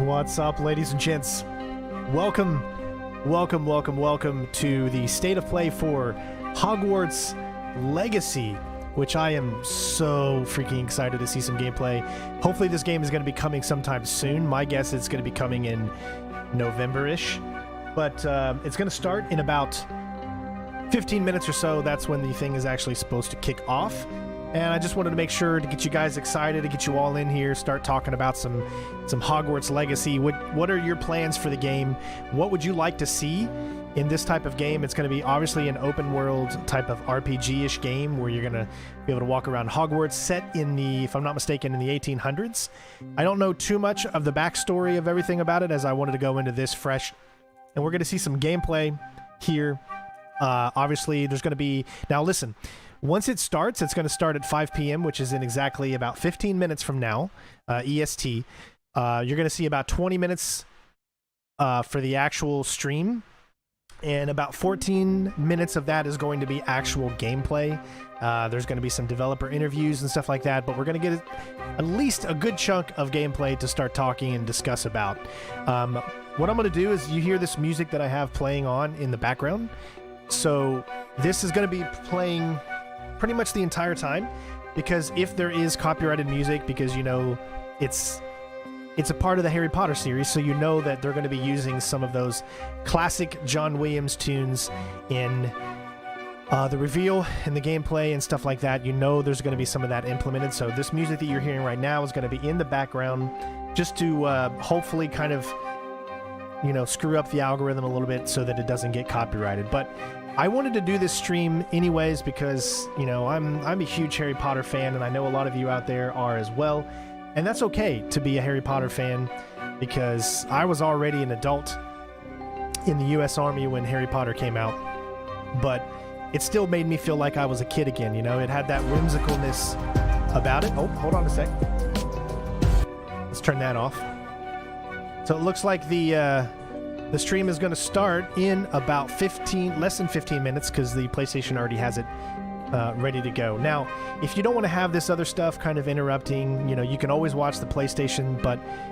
What's up, ladies and gents? Welcome to the State of Play for Hogwarts Legacy, which I am so freaking excited to see some gameplay. Hopefully this game is going to be coming sometime soon. My guess is it's going to be coming in November-ish, but it's going to start in about 15 minutes or so. That's when the thing is actually supposed to kick off. And I just wanted to make sure to get you guys excited, to get you all in here, start talking about some Hogwarts Legacy. What are your plans for the game? What would you like to see in this type of game? It's going to be obviously an open world type of RPG-ish game where you're going to be able to walk around Hogwarts, set in the, if I'm not mistaken, in the 1800s. I don't know too much of the backstory of everything about it, as I wanted to go into this fresh. And we're going to see some gameplay here. Obviously, there's going to be... Now, listen. Once it starts, it's going to start at 5 p.m., which is in exactly about 15 minutes from now, EST. You're going to see about 20 minutes for the actual stream, and about 14 minutes of that is going to be actual gameplay. There's going to be some developer interviews and stuff like that, but we're going to get at least a good chunk of gameplay to start talking and discuss about. What I'm going to do is, you hear this music that I have playing on in the background. So this is going to be playing pretty much the entire time, because if there is copyrighted music, because you know it's a part of the Harry Potter series, so you know that they're going to be using some of those classic John Williams tunes in the reveal and the gameplay and stuff like that. You know there's going to be some of that implemented, so this music that you're hearing right now is going to be in the background just to hopefully kind of, you know, screw up the algorithm a little bit so that it doesn't get copyrighted. But I wanted to do this stream anyways because, you know, I'm a huge Harry Potter fan, and I know a lot of you out there are as well. And that's okay to be a Harry Potter fan, because I was already an adult in the U.S. Army when Harry Potter came out. But it still made me feel like I was a kid again, you know? It had that whimsicalness about it. Oh, hold on a sec. Let's turn that off. So it looks like the stream is going to start in about less than 15 minutes, because the PlayStation already has it ready to go. Now, if you don't want to have this other stuff kind of interrupting, you know, you can always watch the PlayStation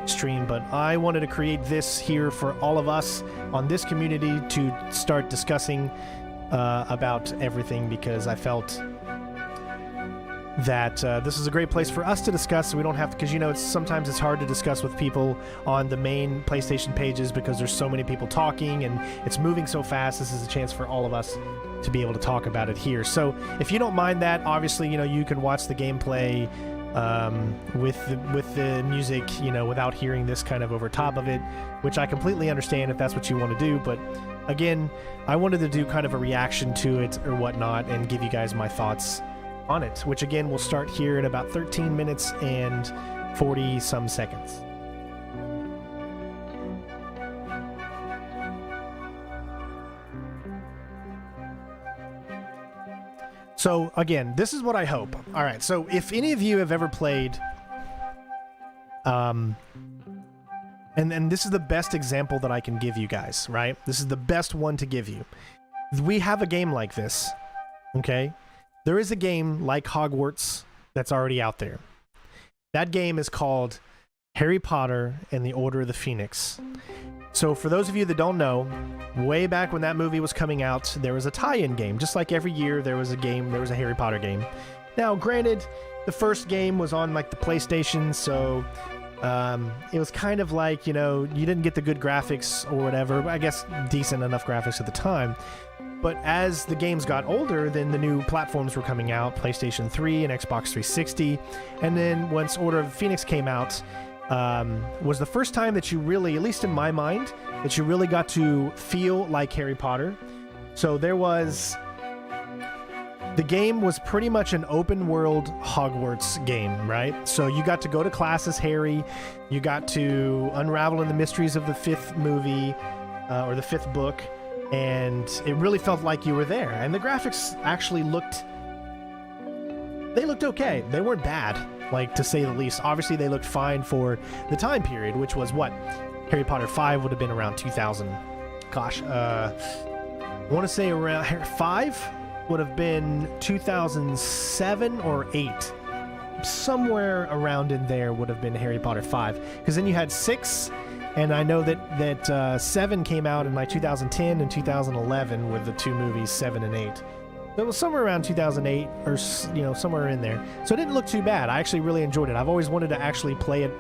stream, but I wanted to create this here for all of us on this community to start discussing about everything, because I felt that this is a great place for us to discuss, so we don't have to, because, you know, sometimes it's hard to discuss with people on the main PlayStation pages because there's so many people talking and it's moving so fast. This is a chance for all of us to be able to talk about it here. So if you don't mind that, obviously, you know, you can watch the gameplay with the music, you know, without hearing this kind of over top of it, which I completely understand if that's what you want to do. But again, I wanted to do kind of a reaction to it or whatnot and give you guys my thoughts on it, which again will start here in about 13 minutes and 40 some seconds. So again, this is what I hope. All right, so if any of you have ever played and this is the best example that I can give you guys, right? This is the best one to give you. We have a game like this, okay? There is a game like Hogwarts that's already out there. That game is called Harry Potter and the Order of the Phoenix. So for those of you that don't know, way back when that movie was coming out, there was a tie-in game. Just like every year there was a Harry Potter game. Now, granted, the first game was on like the PlayStation, so it was kind of like, you know, you didn't get the good graphics or whatever, but I guess decent enough graphics at the time. But as the games got older, then the new platforms were coming out, PlayStation 3 and Xbox 360. And then once Order of Phoenix came out, was the first time that you really, at least in my mind, that you really got to feel like Harry Potter. So there was... The game was pretty much an open world Hogwarts game, right? So you got to go to class as Harry, you got to unravel in the mysteries of the fifth movie, or the fifth book, and it really felt like you were there. And the graphics actually looked okay. They weren't bad, like, to say the least. Obviously, they looked fine for the time period, which was what? Harry Potter 5 would have been around 2000. Gosh, I want to say around 5 would have been 2007 or 8. Somewhere around in there would have been Harry Potter 5. Because then you had 6 And I know that 7 came out in like 2010 and 2011 with the 2 movies, 7 and 8. So it was somewhere around 2008 or, somewhere in there. So it didn't look too bad. I actually really enjoyed it. I've always wanted to actually play it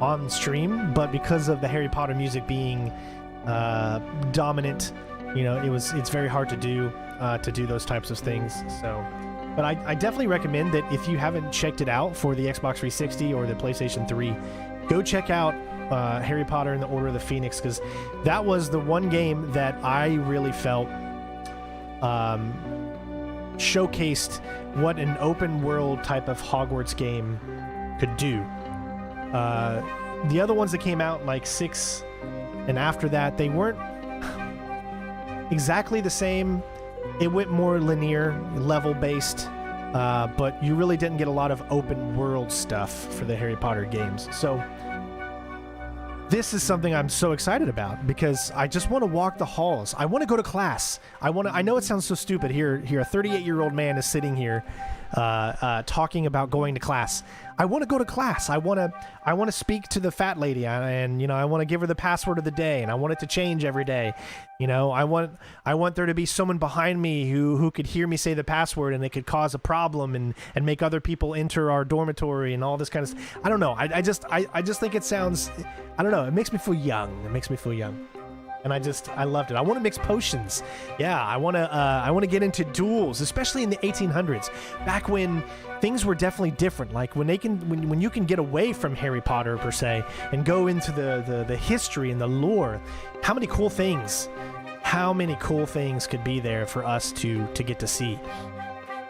on stream, but because of the Harry Potter music being dominant, it's very hard to do those types of things. So, but I definitely recommend that if you haven't checked it out for the Xbox 360 or the PlayStation 3, go check out Harry Potter and the Order of the Phoenix, because that was the one game that I really felt showcased what an open world type of Hogwarts game could do. The other ones that came out like 6 and after that, they weren't exactly the same. It went more linear, level based, but you really didn't get a lot of open world stuff for the Harry Potter games. So this is something I'm so excited about, because I just want to walk the halls. I want to go to class. I know it sounds so stupid. Here a 38-year-old man is sitting here talking about going to class. I want to go to class. I want to speak to the fat lady, and I want to give her the password of the day, and I want it to change every day. I want there to be someone behind me who could hear me say the password, and it could cause a problem and make other people enter our dormitory and all this kind of stuff. I don't know. I just think it sounds, I don't know. It makes me feel young. And I loved it. I want to mix potions. Yeah, I want to get into duels, especially in the 1800s, back when things were definitely different. Like when you can get away from Harry Potter per se and go into the history and the lore. How many cool things could be there for us to get to see?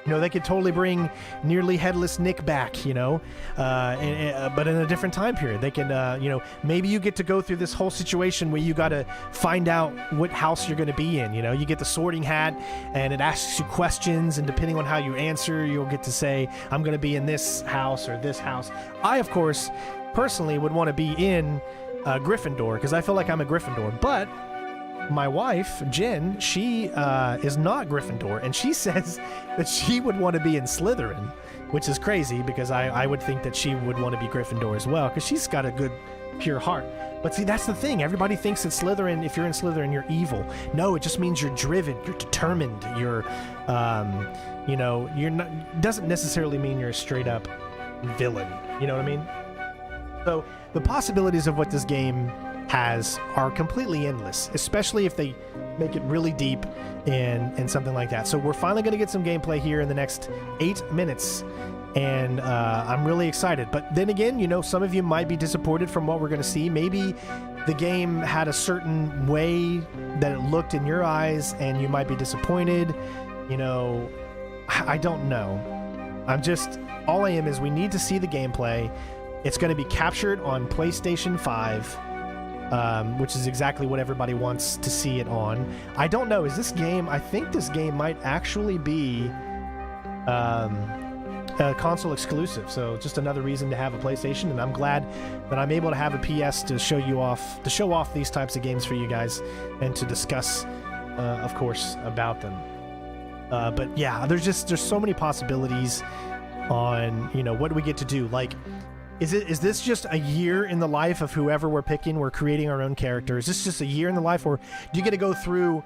They could totally bring nearly headless Nick back, but in a different time period. They can, maybe you get to go through this whole situation where you got to find out what house you're going to be in. You get the sorting hat, and it asks you questions, and depending on how you answer, you'll get to say, I'm going to be in this house or this house. I, of course, personally would want to be in Gryffindor, because I feel like I'm a Gryffindor, but my wife, Jen, she is not Gryffindor, and she says that she would want to be in Slytherin, which is crazy, because I would think that she would want to be Gryffindor as well, because she's got a good, pure heart. But see, that's the thing. Everybody thinks that Slytherin, if you're in Slytherin, you're evil. No, it just means you're driven, you're determined, you're not, doesn't necessarily mean you're a straight up villain. You know what I mean? So the possibilities of what this game has are completely endless, especially if they make it really deep and something like that. So we're finally going to get some gameplay here in the next 8 minutes, and I'm really excited. But then again, some of you might be disappointed from what we're going to see. Maybe the game had a certain way that it looked in your eyes, and you might be disappointed. I don't know. All I am is we need to see the gameplay. It's going to be captured on PlayStation 5. Which is exactly what everybody wants to see it on. I don't know. I think this game might actually be a console exclusive. So just another reason to have a PlayStation, and I'm glad that I'm able to have a PS to show off these types of games for you guys, and to discuss, of course, about them. But yeah, there's so many possibilities on, what do we get to do? Like, Is this just a year in the life of whoever we're picking? We're creating our own character. Is this just a year in the life, or do you get to go through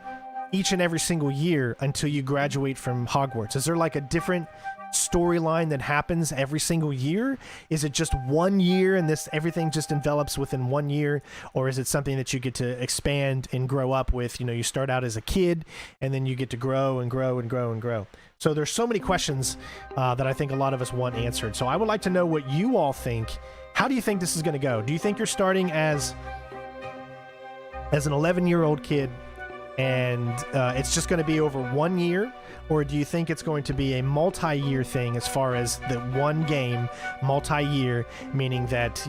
each and every single year until you graduate from Hogwarts? Is there like a different storyline that happens every single year? Is it just 1 year and everything just envelops within 1 year? Or is it something that you get to expand and grow up with? You start out as a kid, and then you get to grow and grow and grow and grow. So there's so many questions that I think a lot of us want answered. So I would like to know what you all think. How do you think this is going to go? Do you think you're starting as an 11-year-old kid, and it's just going to be over 1 year? Or do you think it's going to be a multi-year thing, as far as the one game, multi-year, meaning that,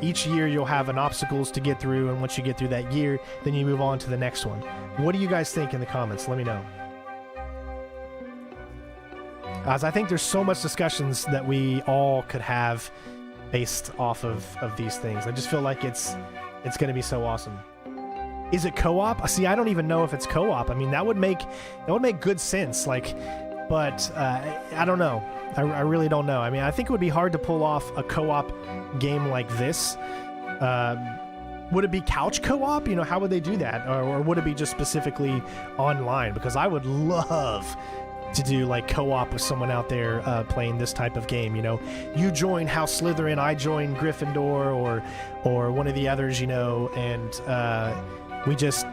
each year you'll have an obstacles to get through, and once you get through that year, then you move on to the next one. What do you guys think in the comments? Let me know. As I think there's so much discussions that we all could have based off of these things. I just feel like it's going to be so awesome. Is it co-op? See, I don't even know if it's co-op. I mean, that would make good sense. But I don't know. I really don't know. I mean, I think it would be hard to pull off a co-op game like this. would it be couch co-op? You know, how would they do that? Or would it be just specifically online? Because I would love to do like co-op with someone out there playing this type of game. You know, you join House Slytherin, I join Gryffindor, or one of the others, you know, and we just,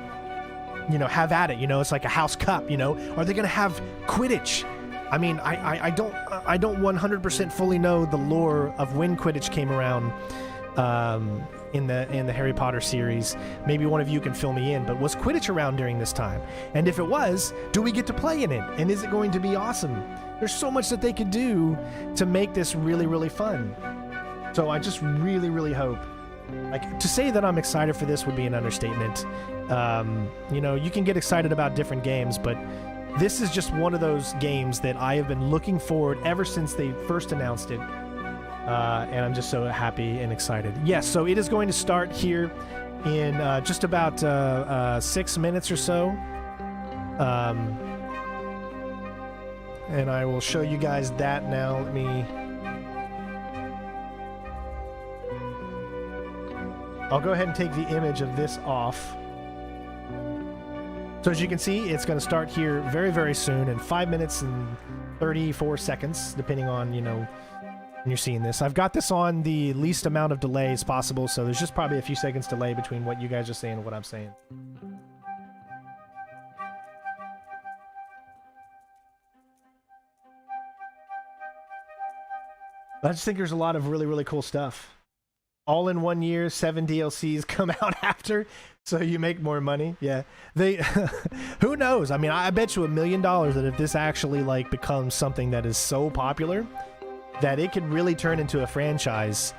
you know, have at it. You know, it's like a house cup. You know, are they going to have Quidditch? I mean, I don't 100% fully know the lore of when Quidditch came around in the Harry Potter series. Maybe one of you can fill me in, but was Quidditch around during this time? And if it was, do we get to play in it? And is it going to be awesome? There's so much that they could do to make this really, really fun. So I just really, really hope, like, to say that I'm excited for this would be an understatement. You know, you can get excited about different games, but this is just one of those games that I have been looking forward ever since they first announced it. And I'm just so happy and excited. Yes, so it is going to start here in just about 6 minutes or so. And I will show you guys that now. Let me... I'll go ahead and take the image of this off. So as you can see, it's going to start here very, very soon in 5 minutes and 34 seconds, depending on, you know, when you're seeing this. I've got this on the least amount of delay as possible, so there's just probably a few seconds delay between what you guys are saying and what I'm saying. But I just think there's a lot of really, really cool stuff. All in 1 year, 7 DLCs come out after, so you make more money. Yeah, they who knows? I mean, I bet you $1 million that if this actually like becomes something that is so popular that it could really turn into a franchise.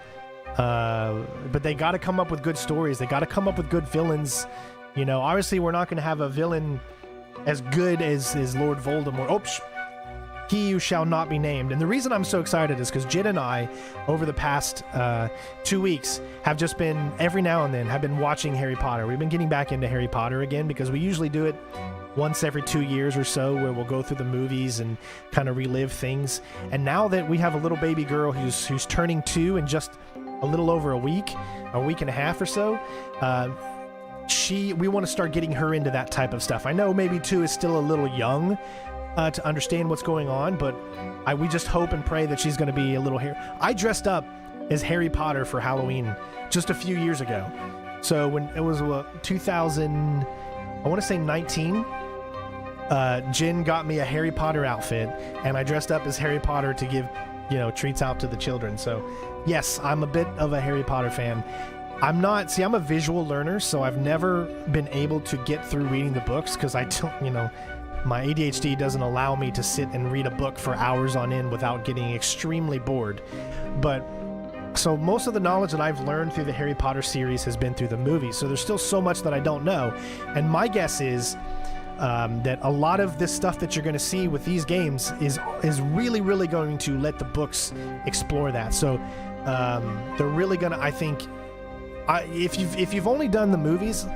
But they got to come up with good stories. They got to come up with good villains. You know, obviously we're not going to have a villain as good as Lord Voldemort. Oh, he who shall not be named. And the reason I'm so excited is because Jin and I, over the past 2 weeks, have just been, every now and then, have been watching Harry Potter. We've been getting back into Harry Potter again because we usually do it once every 2 years or so, where we'll go through the movies and kind of relive things. And now that we have a little baby girl who's turning 2 in just a little over a week and a half or so, we want to start getting her into that type of stuff. I know maybe 2 is still a little young to understand what's going on, but we just hope and pray that she's going to be a little I dressed up as Harry Potter for Halloween just a few years ago. So when it was 2000, I want to say 19, Jin got me a Harry Potter outfit, and I dressed up as Harry Potter to give, you know, treats out to the children. So yes, I'm a bit of a Harry Potter fan. I'm a visual learner, so I've never been able to get through reading the books because I don't, you know, my ADHD doesn't allow me to sit and read a book for hours on end without getting extremely bored. But so most of the knowledge that I've learned through the Harry Potter series has been through the movies. So there's still so much that I don't know. And my guess is that a lot of this stuff that you're going to see with these games is really, really going to let the books explore that. So they're really going to, I think, if you've only done the movies,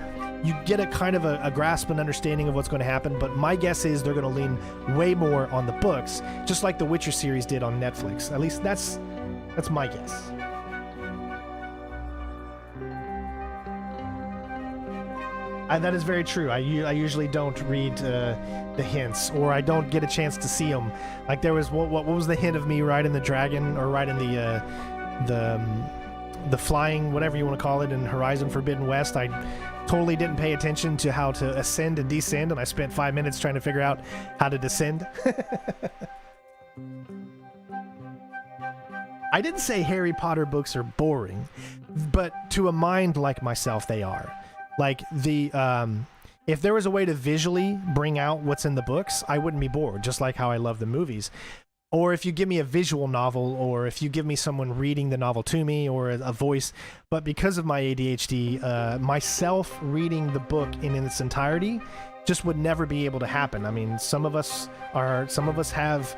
you get a kind of a grasp and understanding of what's going to happen, but my guess is they're going to lean way more on the books, just like the Witcher series did on Netflix. At least that's my guess. That is very true. I usually don't read the hints, or I don't get a chance to see them. Like there was what was the hint of me riding the dragon, or riding the flying, whatever you want to call it, in Horizon Forbidden West. I totally didn't pay attention to how to ascend and descend, and I spent 5 minutes trying to figure out how to descend. I didn't say Harry Potter books are boring, but to a mind like myself, they are. Like if there was a way to visually bring out what's in the books, I wouldn't be bored, just like how I love the movies. Or if you give me a visual novel, or if you give me someone reading the novel to me, or a voice. But because of my ADHD, myself reading the book in its entirety just would never be able to happen. I mean, some of us have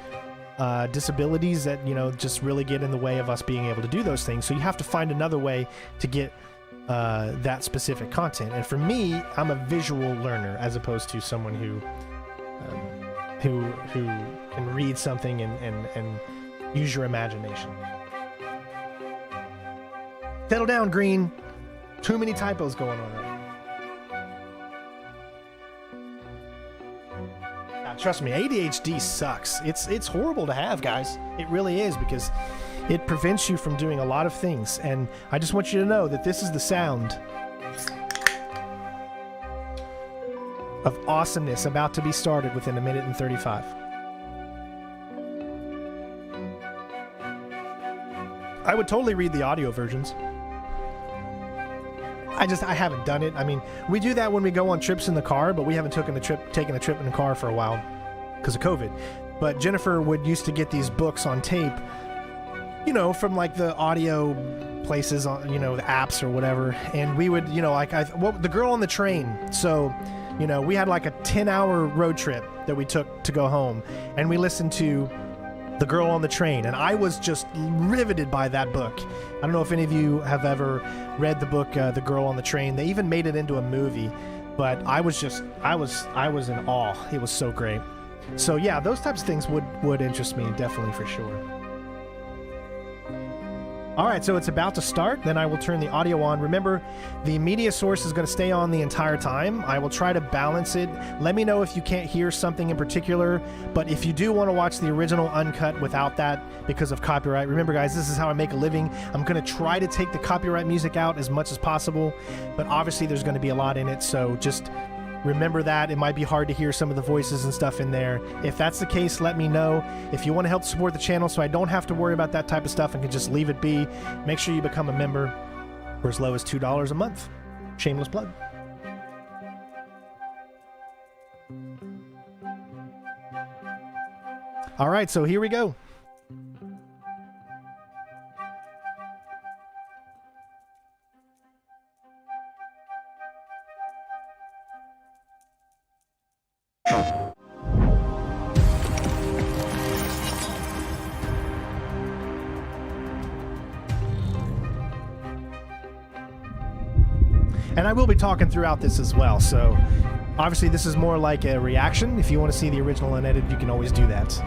disabilities that, you know, just really get in the way of us being able to do those things. So you have to find another way to get that specific content. And for me, I'm a visual learner as opposed to someone who can read something and use your imagination. Settle down, Green. Too many typos going on there. Yeah, trust me, ADHD sucks. It's horrible to have, guys. It really is, because it prevents you from doing a lot of things. And I just want you to know that this is the sound of awesomeness about to be started within 1 minute and 35. I would totally read the audio versions. I haven't done it. I mean, we do that when we go on trips in the car, but we haven't taken a trip in the car for a while because of COVID. But Jennifer would used to get these books on tape, you know, from like the audio places on, you know, the apps or whatever. And we would, you know, like The Girl on the Train. So, you know, we had like a 10-hour road trip that we took to go home, and we listened to The Girl on the Train, and I was just riveted by that book. I don't know if any of you have ever read the book The Girl on the Train. They even made it into a movie, but I was in awe. It was so great. So yeah, those types of things would interest me, definitely, for sure. All right, so it's about to start. Then I will turn the audio on. Remember, the media source is going to stay on the entire time. I will try to balance it. Let me know if you can't hear something in particular. But if you do want to watch the original uncut without that because of copyright, remember, guys, this is how I make a living. I'm going to try to take the copyright music out as much as possible. But obviously, there's going to be a lot in it. So just remember that. It might be hard to hear some of the voices and stuff in there. If that's the case, let me know. If you want to help support the channel so I don't have to worry about that type of stuff and can just leave it be, make sure you become a member for as low as $2 a month. Shameless plug. All right, so here we go. And I will be talking throughout this as well, so obviously this is more like a reaction. If you want to see the original unedited, you can always do that.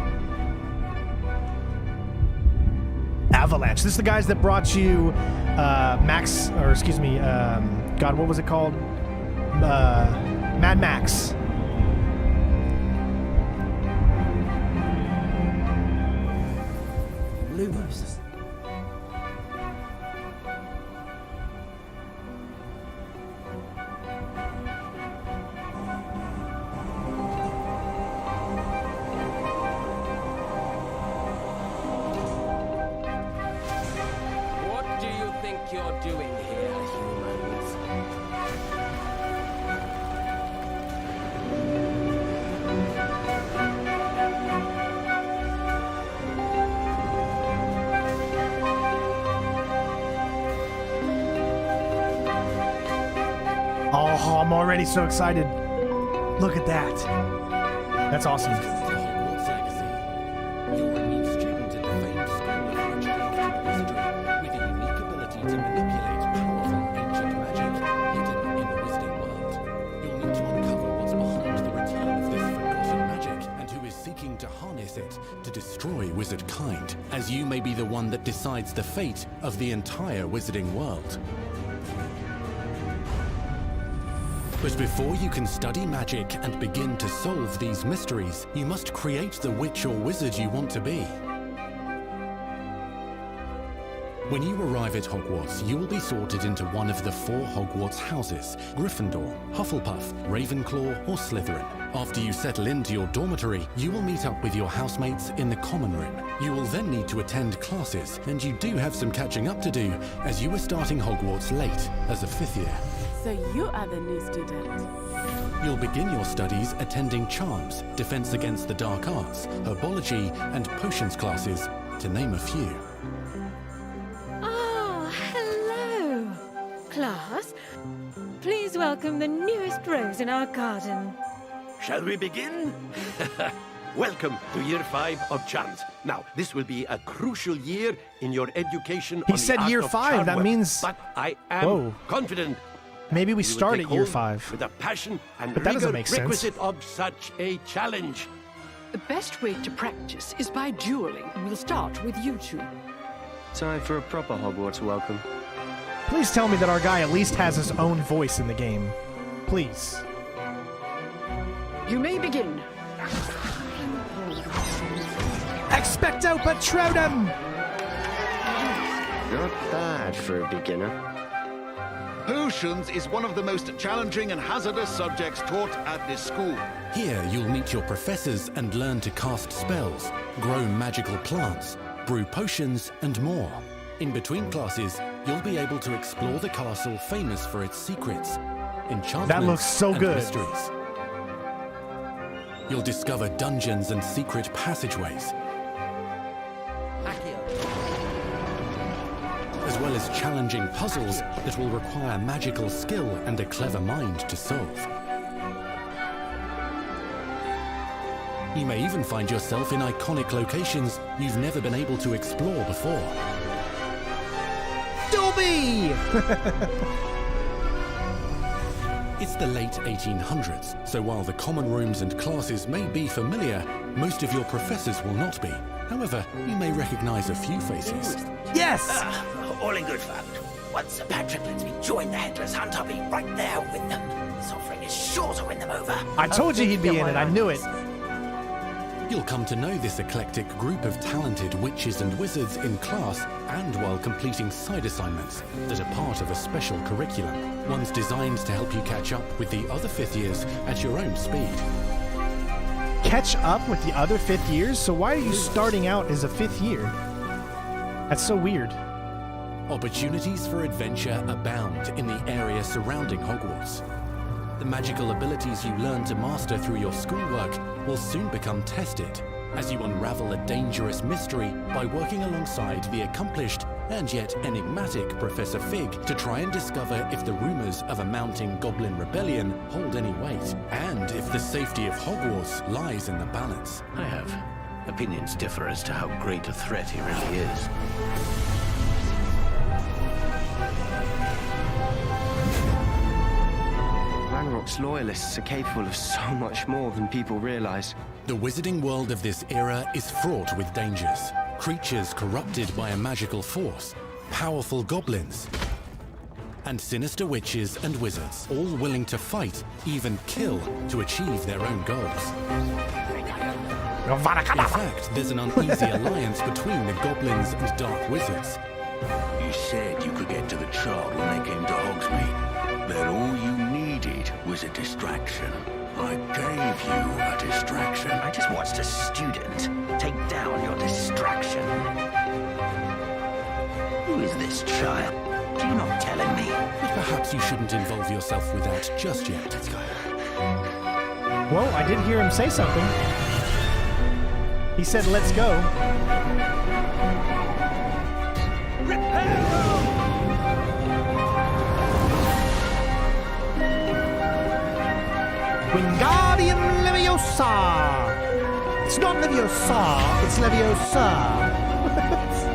Avalanche. This is the guys that brought you God, what was it called? Mad Max. Lumos. You're doing here, humans. Oh, I'm already so excited. Look at that. That's awesome. Hogwarts legacy. You're a new student at the famed school of witchcraft and wizardry, with a unique ability to manipulate powerful ancient magic hidden in the wizarding world. You'll need to uncover what's behind the return of this forgotten magic, and who is seeking to harness it to destroy wizard kind, as you may be the one that decides the fate of the entire wizarding world. But before you can study magic and begin to solve these mysteries, you must create the witch or wizard you want to be. When you arrive at Hogwarts, you will be sorted into one of the 4 Hogwarts houses: Gryffindor, Hufflepuff, Ravenclaw, or Slytherin. After you settle into your dormitory, you will meet up with your housemates in the common room. You will then need to attend classes, and you do have some catching up to do, as you are starting Hogwarts late as a 5th year. So you are the new student. You'll begin your studies attending Charms, Defense Against the Dark Arts, Herbology, and Potions classes, to name a few. Oh, hello. Class, please welcome the newest rose in our garden. Shall we begin? Welcome to year 5 of Charms. Now, this will be a crucial year in your education. He said year 5, that means... But I am confident. Maybe we you will start take at year hold 5. With a passion and But that doesn't rigor make sense. requisite of such a challenge. The best way to practice is by dueling. We'll start with you two. Time for a proper Hogwarts welcome. Please tell me that our guy at least has his own voice in the game. Please. You may begin. Expecto Patronum! Not bad for a beginner. Potions is one of the most challenging and hazardous subjects taught at this school. Here you'll meet your professors and learn to cast spells, grow magical plants, brew potions, and more. In between classes, you'll be able to explore the castle famous for its secrets, enchantments, That looks so and good. mysteries. You'll discover dungeons and secret passageways, as well as challenging puzzles that will require magical skill and a clever mind to solve. You may even find yourself in iconic locations you've never been able to explore before. Dobby! It's the late 1800s, so while the common rooms and classes may be familiar, most of your professors will not be. However, you may recognize a few faces. Yes! All in good fun. Once Sir Patrick lets me join the Headless Hunt, I'll be right there with them. This offering is sure to win them over. I told you he'd be in it, I knew it. You'll come to know this eclectic group of talented witches and wizards in class and while completing side assignments that are part of a special curriculum, ones designed to help you catch up with the other fifth years at your own speed. Catch up with the other fifth years? So why are you starting out as a fifth year? That's so weird. Opportunities for adventure abound in the area surrounding Hogwarts. The magical abilities you learn to master through your schoolwork will soon become tested as you unravel a dangerous mystery by working alongside the accomplished and yet enigmatic Professor Fig to try and discover if the rumors of a mounting goblin rebellion hold any weight, and if the safety of Hogwarts lies in the balance. I have opinions differ as to how great a threat he really is. Ranrock's loyalists are capable of so much more than people realize. The wizarding world of this era is fraught with dangers. Creatures corrupted by a magical force, powerful goblins, and sinister witches and wizards, all willing to fight, even kill, to achieve their own goals. In fact, there's an uneasy alliance between the goblins and dark wizards. You said you could get to the child when they came to Hogsmeade, that all you needed was a distraction. I gave you a distraction. I just watched a student take down your distraction. Who is this child? Are you not telling me? But perhaps you shouldn't involve yourself with that just yet. Let's go. Well, I did hear him say something. He said, let's go. Wingardium Leviosa! It's not Leviosa, it's Leviosa.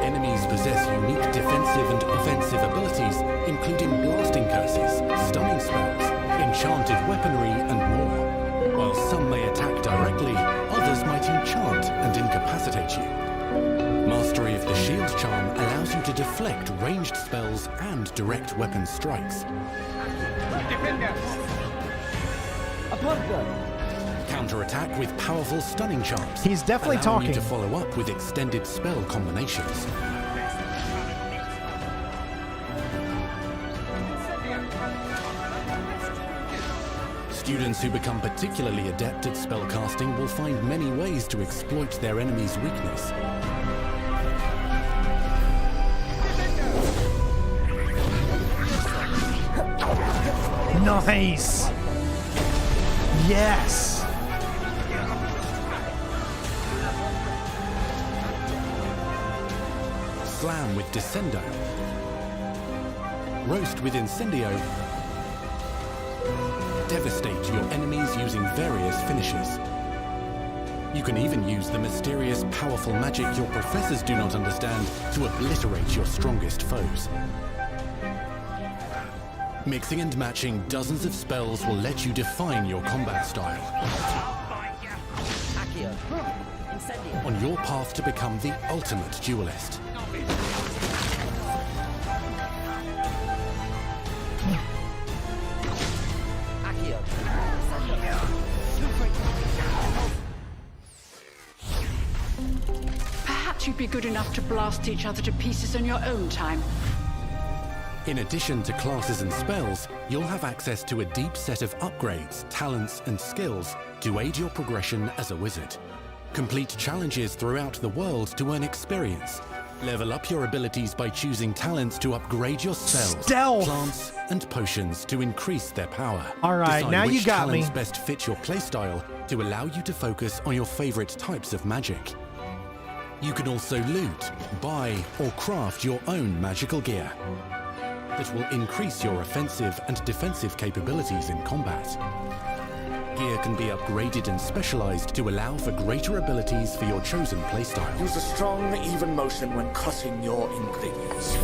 Enemies possess unique defensive and offensive abilities, including blasting curses, stunning spells, enchanted weaponry, and more. While some may attack directly, others might enchant and incapacitate you. Mastery of the shield charm allows you to deflect ranged spells and direct weapon strikes. Counterattack with powerful stunning charms. He's definitely allowing talking. you to follow up with extended spell combinations. Students who become particularly adept at spellcasting will find many ways to exploit their enemy's weakness. Nice! Yes! Slam with Descendo. Roast with Incendio. Devastate your enemies using various finishes. You can even use the mysterious, powerful magic your professors do not understand to obliterate your strongest foes. Mixing and matching dozens of spells will let you define your combat style. on your path to become the ultimate duelist. Perhaps you'd be good enough to blast each other to pieces in your own time. In addition to classes and spells, you'll have access to a deep set of upgrades, talents, and skills to aid your progression as a wizard. Complete challenges throughout the world to earn experience. Level up your abilities by choosing talents to upgrade your spells, Stealth. plants, and potions to increase their power. All right, Decide now you which got me. talents best fit your playstyle to allow you to focus on your favorite types of magic. You can also loot, buy, or craft your own magical gear that will increase your offensive and defensive capabilities in combat. Gear can be upgraded and specialized to allow for greater abilities for your chosen playstyle. Use a strong, even motion when cutting your ingredients.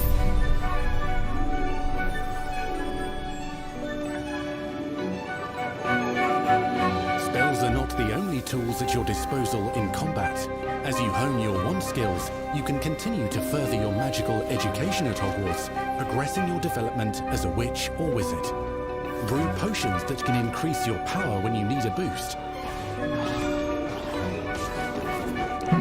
Spells are not the only tools at your disposal in combat. As you hone your wand skills, you can continue to further your magical education at Hogwarts, progressing your development as a witch or wizard. Brew potions that can increase your power when you need a boost.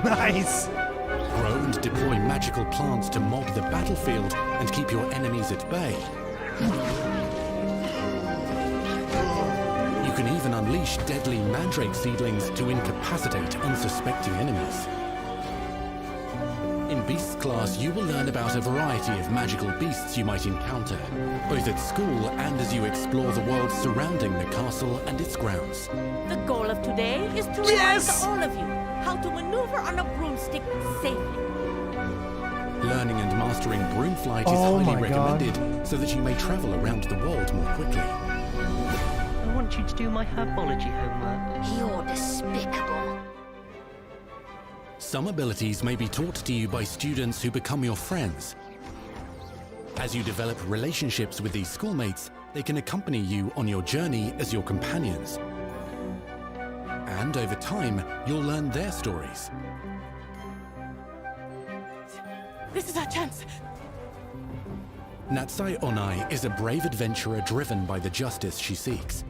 Nice. Grow and deploy magical plants to mob the battlefield and keep your enemies at bay. You can even unleash deadly mandrake seedlings to incapacitate unsuspecting enemies. In Beasts class, you will learn about a variety of magical beasts you might encounter, both at school and as you explore the world surrounding the castle and its grounds. The goal of today is to remind all of you how to maneuver on a broomstick safely. Learning and mastering broomflight is Oh highly my God. recommended so that you may travel around the world more quickly. I want you to do my herbology homework. You're despicable. Some abilities may be taught to you by students who become your friends. As you develop relationships with these schoolmates, they can accompany you on your journey as your companions. And over time, you'll learn their stories. This is our chance. Natsai Onai is a brave adventurer driven by the justice she seeks.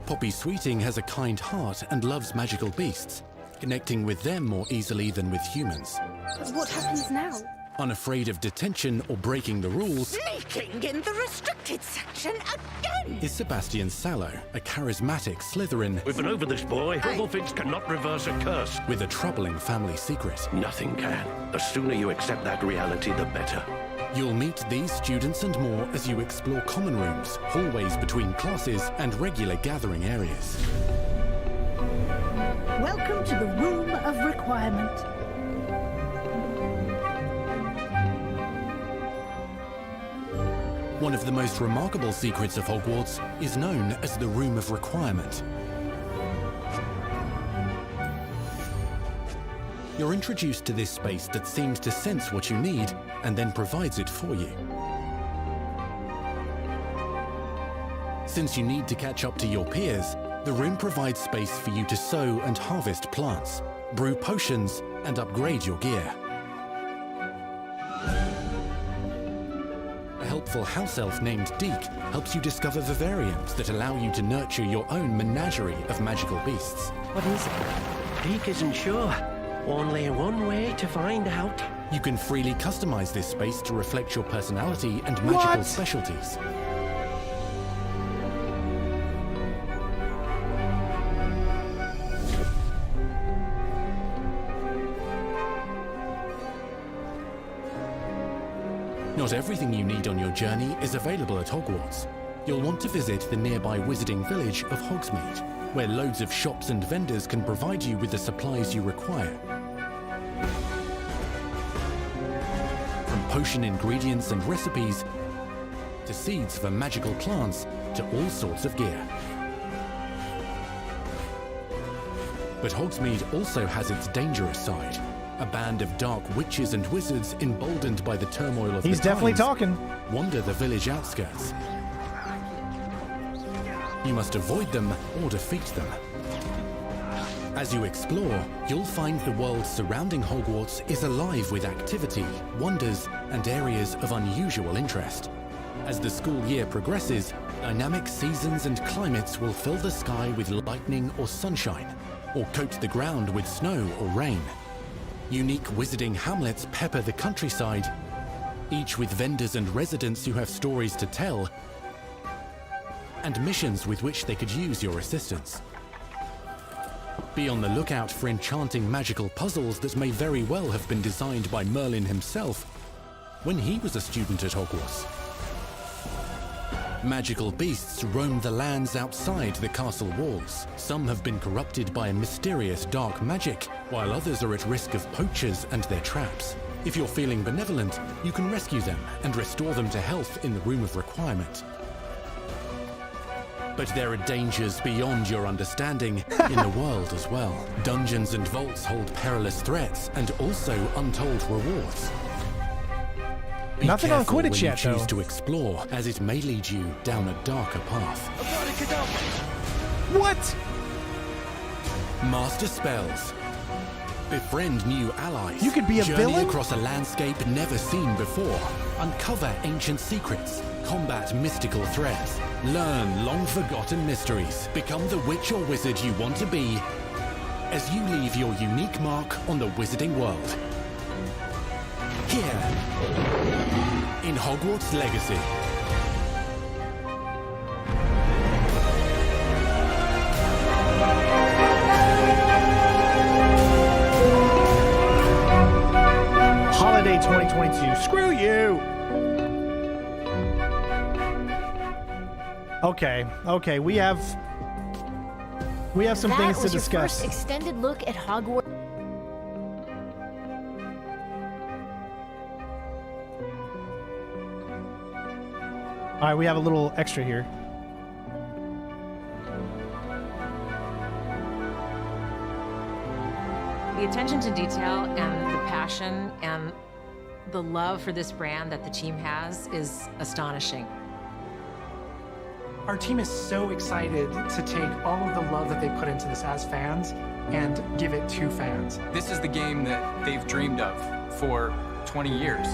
Poppy Sweeting has a kind heart and loves magical beasts, connecting with them more easily than with humans. What happens now? Unafraid of detention or breaking the rules, Sneaking in the restricted section again. is Sebastian Sallow, a charismatic Slytherin We've been over this, boy. Brindlefinch cannot reverse a curse. with a troubling family secret. Nothing can. The sooner you accept that reality, the better. You'll meet these students and more as you explore common rooms, hallways between classes, and regular gathering areas. Welcome to the Room of Requirement. One of the most remarkable secrets of Hogwarts is known as the Room of Requirement. You're introduced to this space that seems to sense what you need and then provides it for you. Since you need to catch up to your peers, the room provides space for you to sow and harvest plants, brew potions, and upgrade your gear. A helpful house elf named Deke helps you discover vivariums that allow you to nurture your own menagerie of magical beasts. What is it? Deke isn't sure. Only one way to find out. You can freely customize this space to reflect your personality and magical specialties. Not everything you need on your journey is available at Hogwarts. You'll want to visit the nearby wizarding village of Hogsmeade, where loads of shops and vendors can provide you with the supplies you require. From potion ingredients and recipes, to seeds for magical plants, to all sorts of gear. But Hogsmeade also has its dangerous side. A band of dark witches and wizards emboldened by the turmoil of He's the definitely times talking. wander the village outskirts. You must avoid them or defeat them. As you explore, you'll find the world surrounding Hogwarts is alive with activity, wonders, and areas of unusual interest. As the school year progresses, dynamic seasons and climates will fill the sky with lightning or sunshine, or coat the ground with snow or rain. Unique wizarding hamlets pepper the countryside, each with vendors and residents who have stories to tell, and missions with which they could use your assistance. Be on the lookout for enchanting magical puzzles that may very well have been designed by Merlin himself when he was a student at Hogwarts. Magical beasts roam the lands outside the castle walls. Some have been corrupted by a mysterious dark magic, while others are at risk of poachers and their traps. If you're feeling benevolent, you can rescue them and restore them to health in the Room of Requirement. But there are dangers beyond your understanding in the world as well. Dungeons and vaults hold perilous threats and also untold rewards. Be Nothing on careful Quidditch when you yet, choose though. to explore, as it may lead you down a darker path. What? Master spells. Befriend new allies. You could be a Journey villain? across a landscape never seen before. Uncover ancient secrets. Combat mystical threats. Learn long-forgotten mysteries. Become the witch or wizard you want to be as you leave your unique mark on the wizarding world. Here, in Hogwarts Legacy. Holiday 2022. Screw you. Okay, we have some things to discuss. That was your first extended look at Hogwarts. All right, we have a little extra here. The attention to detail and the passion and the love for this brand that the team has is astonishing. Our team is so excited to take all of the love that they put into this as fans and give it to fans. This is the game that they've dreamed of for 20 years.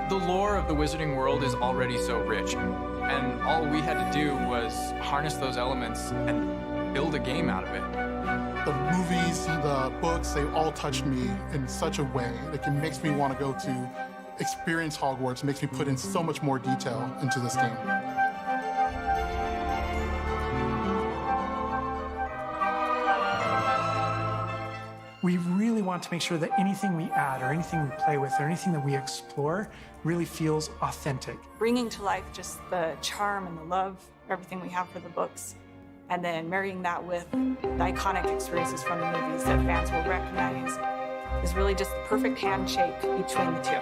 The lore of the Wizarding World is already so rich, and all we had to do was harness those elements and build a game out of it. The movies, the books, they all touched me in such a way. Like, it makes me want to go to experience Hogwarts, makes me put in so much more detail into this game. We really want to make sure that anything we add or anything we play with or anything that we explore really feels authentic. Bringing to life just the charm and the love, everything we have for the books, and then marrying that with the iconic experiences from the movies that fans will recognize is really just the perfect handshake between the two.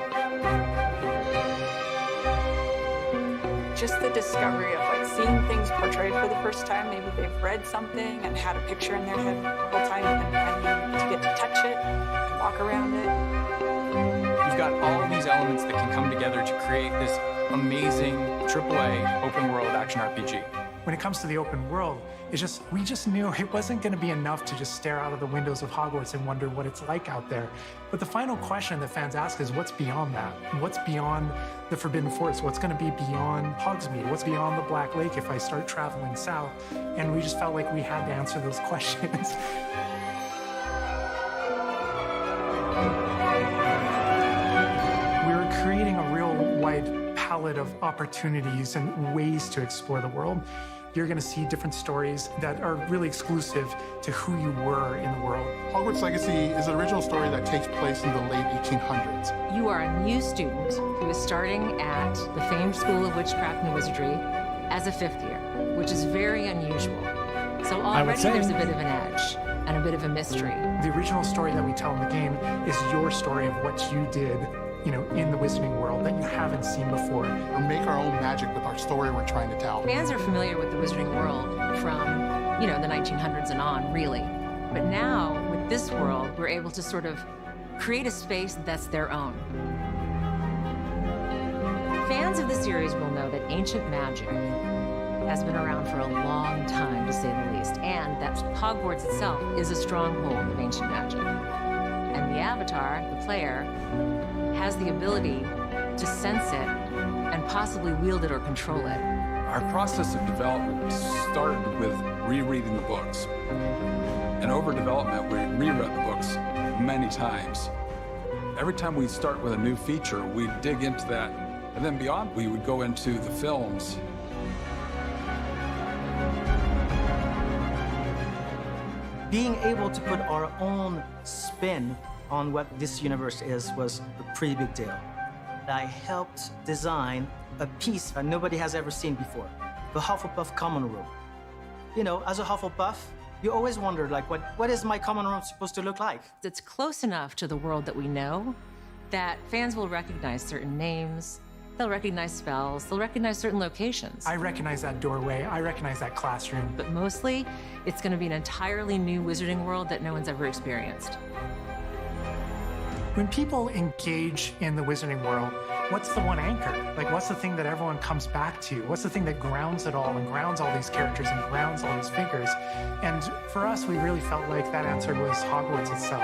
Just the discovery of like seeing things portrayed for the first time. Maybe they've read something and had a picture in their head the whole time, and to get to touch it, to walk around it. You've got all of these elements that can come together to create this amazing AAA open world action RPG. When it comes to the open world, we just knew it wasn't going to be enough to just stare out of the windows of Hogwarts and wonder what it's like out there. But the final question that fans ask is, what's beyond that? What's beyond the Forbidden Forest? What's going to be beyond Hogsmeade? What's beyond the Black Lake if I start traveling south? And we just felt like we had to answer those questions. We were creating a real wide palette of opportunities and ways to explore the world. You're going to see different stories that are really exclusive to who you were in the world. Hogwarts Legacy is an original story that takes place in the late 1800s. You are a new student who is starting at the famed School of Witchcraft and Wizardry as a 5th year, which is very unusual. So already there's a bit of an edge and a bit of a mystery. The original story that we tell in the game is your story of what you did, in the Wizarding World that you haven't seen before. We make our own magic with our story we're trying to tell. Fans are familiar with the Wizarding World from, the 1900s and on, really. But now, with this world, we're able to sort of create a space that's their own. Fans Fans of the series will know that ancient magic has been around for a long time, to say the least, and that Hogwarts itself is a stronghold of ancient magic. And the Avatar, the player, has the ability to sense it and possibly wield it or control it. Our process of development started with rereading the books. And over development, we reread the books many times. Every time we start with a new feature, we dig into that. And then beyond, we would go into the films. Being able to put our own spin on what this universe is was a pretty big deal. I helped design a piece that nobody has ever seen before, the Hufflepuff common room. You know, as a Hufflepuff, you always wondered, like, what is my common room supposed to look like? It's close enough to the world that we know that fans will recognize certain names, they'll recognize spells, they'll recognize certain locations. I recognize that doorway, I recognize that classroom. But mostly, it's going to be an entirely new wizarding world that no one's ever experienced. When people engage in the wizarding world, what's the one anchor? Like, what's the thing that everyone comes back to? What's the thing that grounds it all and grounds all these characters and grounds all these figures? And for us, we really felt like that answer was Hogwarts itself.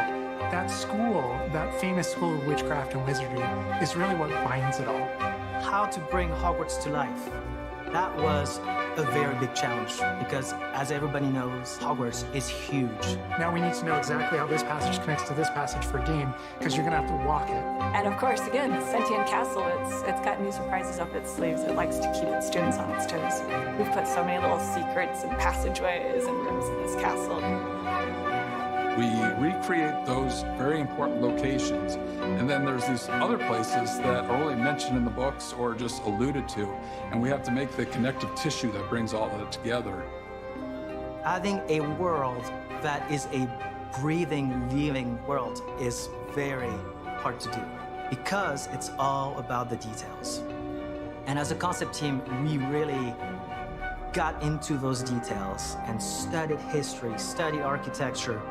That school, that famous school of witchcraft and wizardry, is really what binds it all. How to bring Hogwarts to life. That was a very big challenge because, as everybody knows, Hogwarts is huge. Now we need to know exactly how this passage connects to this passage for a game, because you're going to have to walk it. And of course, again, Sentient Castle, it's got new surprises up its sleeves. It likes to keep its students on its toes. We've put so many little secrets and passageways and rooms in this castle. We recreate those very important locations, and then there's these other places that are only mentioned in the books or just alluded to, and we have to make the connective tissue that brings all of it together. Having a world that is a breathing, living world is very hard to do because it's all about the details. And as a concept team, we really got into those details and studied history, studied architecture.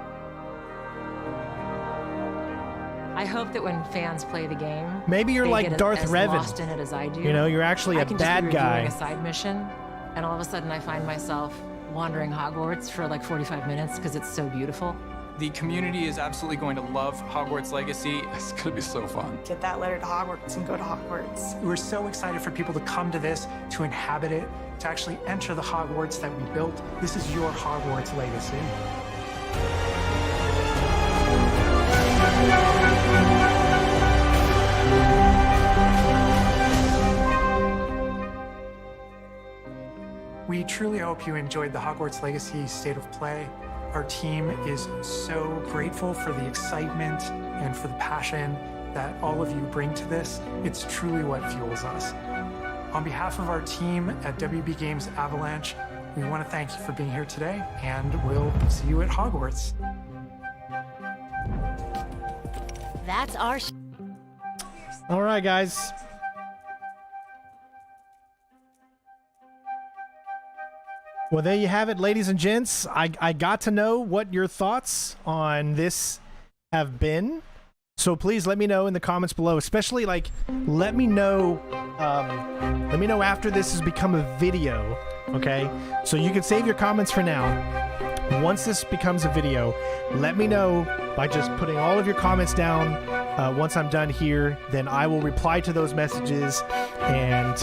I hope that when fans play the game, maybe you're like Darth Revan. Lost in it as I do. You know, you're actually a bad guy. I can just be reviewing a side mission, and all of a sudden I find myself wandering Hogwarts for like 45 minutes because it's so beautiful. The community is absolutely going to love Hogwarts Legacy. It's going to be so fun. Get that letter to Hogwarts and go to Hogwarts. We're so excited for people to come to this, to inhabit it, to actually enter the Hogwarts that we built. This is your Hogwarts Legacy. We truly hope you enjoyed the Hogwarts Legacy State of Play. Our team is so grateful for the excitement and for the passion that all of you bring to this. It's truly what fuels us. On behalf of our team at WB Games Avalanche, we want to thank you for being here today, and we'll see you at Hogwarts. That's our All right, guys. Well, there you have it, ladies and gents. I got to know what your thoughts on this have been. So please let me know in the comments below, especially like let me know after this has become a video, okay? So you can save your comments for now. Once this becomes a video, let me know by just putting all of your comments down. Once I'm done here, then I will reply to those messages and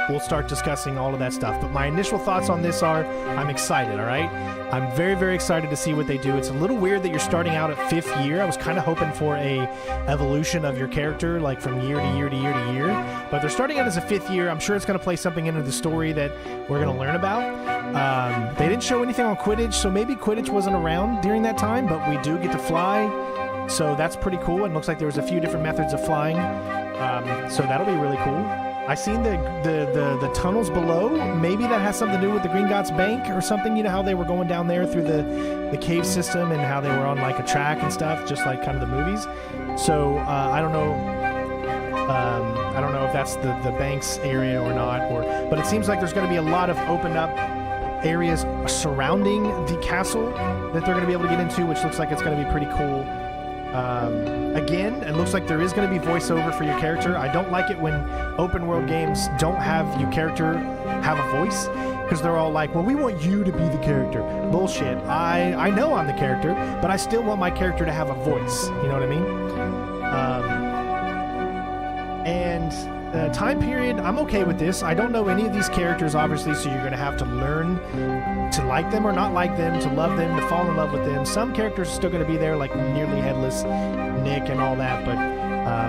we'll start discussing all of that stuff. But my initial thoughts on this are, I'm excited, all right? I'm very, very excited to see what they do. It's a little weird that you're starting out at 5th year. I was kind of hoping for a evolution of your character, like from year to year to year to year. But they're starting out as a 5th year. I'm sure it's going to play something into the story that we're going to learn about. They didn't show anything on Quidditch, so maybe Quidditch wasn't around during that time, but we do get to fly. So that's pretty cool. It looks like there was a few different methods of flying. So that'll be really cool. I seen the tunnels below. Maybe that has something to do with the Gringotts Bank or something. You know how they were going down there through the cave system and how they were on like a track and stuff, just like kind of the movies. So I don't know. I don't know if that's the bank's area or not. But it seems like there's going to be a lot of opened up areas surrounding the castle that they're going to be able to get into, which looks like it's going to be pretty cool. Again, it looks like there is going to be voiceover for your character. I don't like it when open world games don't have your character have a voice, because they're all like, well, we want you to be the character. Bullshit. I know I'm the character, but I still want my character to have a voice. You know what I mean? And time period, I'm okay with this. I don't know any of these characters, obviously, so you're going to have to learn to like them or not like them, to love them, to fall in love with them. Some characters are still going to be there, like Nearly Headless Nick and all that, but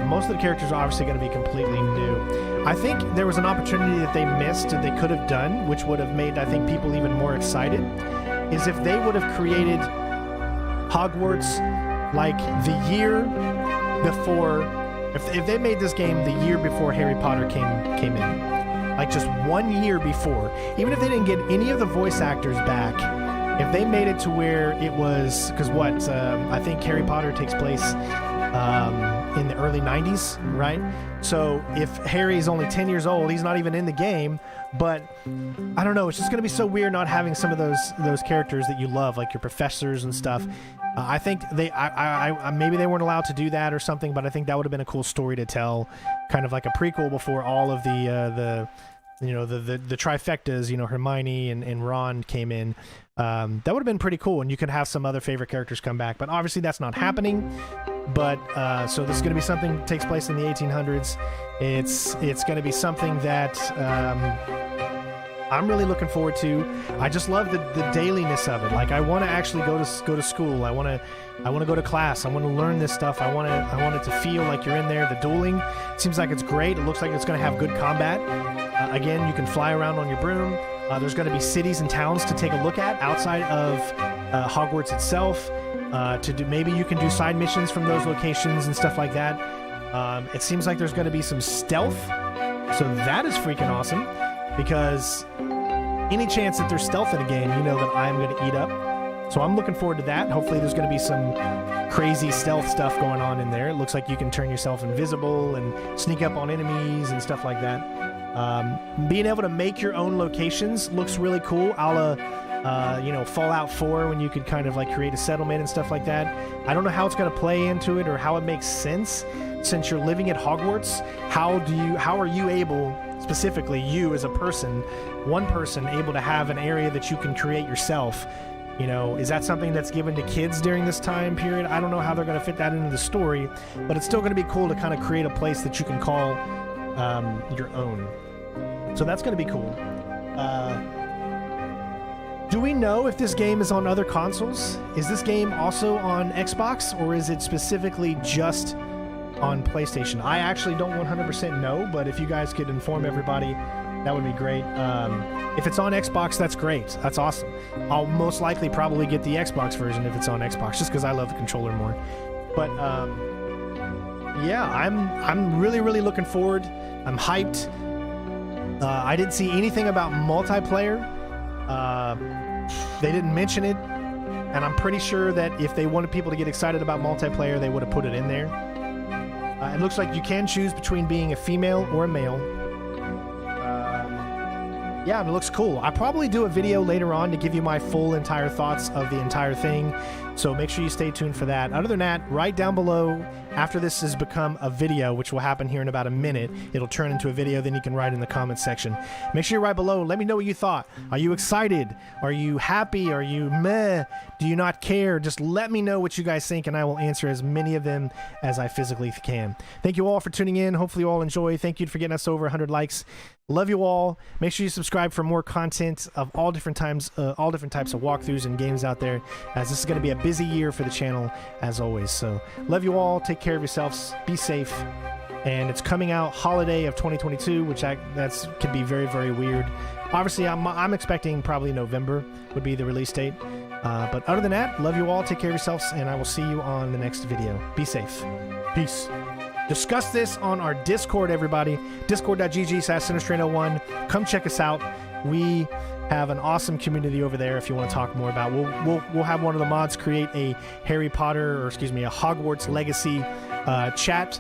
most of the characters are obviously going to be completely new. I think there was an opportunity that they missed that they could have done, which would have made, I think, people even more excited, is if they would have created Hogwarts like the year before, if they made this game the year before Harry Potter came in, like just 1 year before, even if they didn't get any of the voice actors back, if they made it to where it was, because I think Harry Potter takes place in the early 90s, right? So if Harry's only 10 years old, he's not even in the game, but I don't know, it's just going to be so weird not having some of those characters that you love, like your professors and stuff. I think maybe they weren't allowed to do that or something, but I think that would have been a cool story to tell, kind of like a prequel before all of the trifectas, Hermione and Ron came in. That would have been pretty cool, and you could have some other favorite characters come back, but obviously that's not happening. But so this is going to be something that takes place in the 1800s. It's going to be something that I'm really looking forward to. I just love the dailiness of it. Like, I want to actually go to school. I want to go to class. I want to learn this stuff. I want it to feel like you're in there. The dueling seems like it's great. It looks like it's going to have good combat. Again, you can fly around on your broom. There's going to be cities and towns to take a look at outside of Hogwarts itself. Maybe you can do side missions from those locations and stuff like that. It seems like there's going to be some stealth, so that is freaking awesome, because any chance that there's stealth in a game, you know that I'm going to eat up. So I'm looking forward to that. Hopefully there's going to be some crazy stealth stuff going on in there. It looks like you can turn yourself invisible and sneak up on enemies and stuff like that. Being able to make your own locations looks really cool, a la Fallout 4, when you could kind of like create a settlement and stuff like that. I don't know how it's going to play into it or how it makes sense, since you're living at Hogwarts. How are you able, specifically you as a person, one person, able to have an area that you can create yourself? Is that something that's given to kids during this time period? I don't know how they're going to fit that into the story, but it's still going to be cool to kind of create a place that you can call your own. So that's going to be cool. Do we know if this game is on other consoles? Is this game also on Xbox, or is it specifically just on PlayStation? I actually don't 100% know, but if you guys could inform everybody, that would be great. If it's on Xbox, that's great. That's awesome. I'll most likely probably get the Xbox version if it's on Xbox, just because I love the controller more. But yeah, I'm really, really looking forward. I'm hyped. I didn't see anything about multiplayer. They didn't mention it, and I'm pretty sure that if they wanted people to get excited about multiplayer, they would have put it in there. It looks like you can choose between being a female or a male. Yeah, it looks cool. I'll probably do a video later on to give you my full entire thoughts of the entire thing, so make sure you stay tuned for that. Other than that, right down below, after this has become a video, which will happen here in about a minute, it'll turn into a video, then you can write in the comments section. Make sure you're right below. Let me know what you thought. Are you excited? Are you happy? Are you meh? Do you not care? Just let me know what you guys think, and I will answer as many of them as I physically can. Thank you all for tuning in. Hopefully you all enjoy. Thank you for getting us over 100 likes. Love you all. Make sure you subscribe for more content of all different types of walkthroughs and games out there, as this is going to be a busy year for the channel as always. So love you all. Take care of yourselves. Be safe. And it's coming out holiday of 2022, which that's could be very, very weird. Obviously, I'm expecting probably November would be the release date. But other than that, love you all. Take care of yourselves, and I will see you on the next video. Be safe. Peace. Discuss this on our Discord, everybody. Discord.gg/Sinnerstrain01. Come check us out. We have an awesome community over there if you want to talk more about. We'll have one of the mods create a a Hogwarts Legacy chat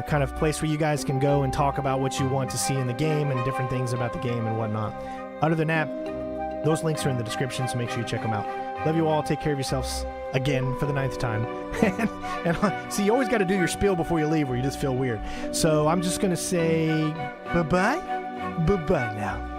kind of place where you guys can go and talk about what you want to see in the game and different things about the game and whatnot. Other than that, Those links are in the description, so make sure you check them out. Love you all. Take care of yourselves again for the 9th time. and see, you always got to do your spiel before you leave, or you just feel weird. So I'm just going to say bye-bye. Bye-bye now.